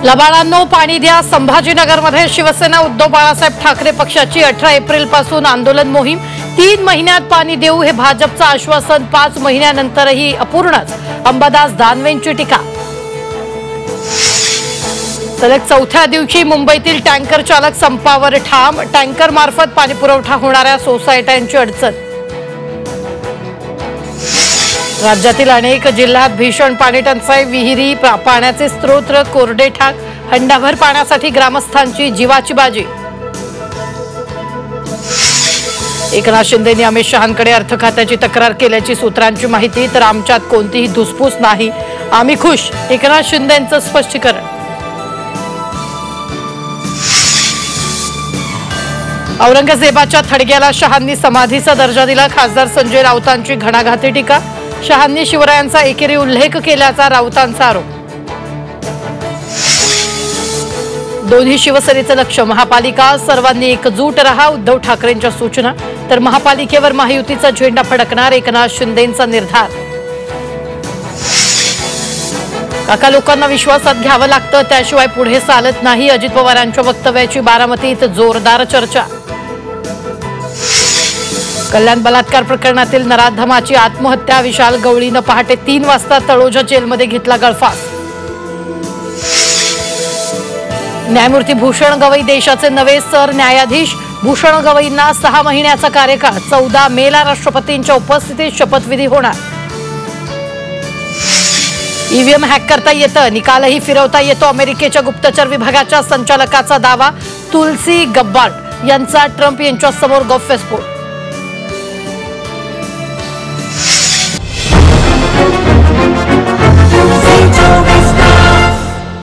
लबाडांनो पाणी द्या। संभाजीनगरमध्ये शिवसेना उद्धव बाळासाहेब ठाकरे पक्षाची 18 एप्रिल पासून आंदोलन मोहीम। 3 महिन्यात पाणी देऊ हे भाजपचं आश्वासन 5 महिन्यानंतरही अपूर्णच। अंबादास दानवेंची टीका। सलग 4थ्या दिवशी मुंबईतील टँकर चालक संपावर ठाम। टँकर मार्फत पाणी पुरवठा होणाऱ्या सोसायट्यांची अडचण। राज्यातील अनेक जिल्ह्यात भीषण पाणी टंचाई। विहिरी पाण्याचे स्रोत कोरडे ठाक। हंडाभर पाण्यासाठी ग्रामस्थांची जीवाची बाजी। एकनाथ शिंदेंनी अमित शहांकडे अर्थ खात्याची तक्रार केल्याची सूत्रांची माहिती। तर आमच्यात कोणतीही धुसफूस नाही, आम्ही खुश। एकनाथ शिंदेंचं स्पष्टीकरण। औरंगजेबाच्या थडग्याला शहांनी समाधीचा दर्जा दिला। खासदार संजय राऊतांची घणाघाती टीका। शहांनी शिवरायांचा एकेरी उल्लेख केल्याचा राऊतांचा आरोप। दोन्ही शिवसेनेचं लक्ष महापालिका। सर्वांनी एकजूट रहा, उद्धव ठाकरेंच्या सूचना। तर महापालिकेवर महायुतीचा झेंडा फडकणार, एकनाथ शिंदेंचा निर्धार। काका लोकांना विश्वासात घ्यावं लागतं, त्याशिवाय पुढे चालत नाही। अजित पवारांच्या वक्तव्याची बारामतीत जोरदार चर्चा। कल्याण बलात्कार प्रकरणातील नराधमाची आत्महत्या। विशाल गवळीनं पहाटे 3 वाजता तळोजा जेलमध्ये घेतला गळफास। न्यायमूर्ती भूषण गवई देशाचे नवे सरन्यायाधीश। भूषण गवईंना 6 महिन्याचा कार्यकाळ। 14 मेला राष्ट्रपतींच्या उपस्थितीत शपथविधी होणार। ईव्हीएम हॅक करता येतं, निकालही फिरवता येतो। अमेरिकेच्या गुप्तचर विभागाच्या संचालकाचा दावा। तुलसी गब्बार्ड यांचा ट्रम्प यांच्यासमोर गौप्यस्फोट।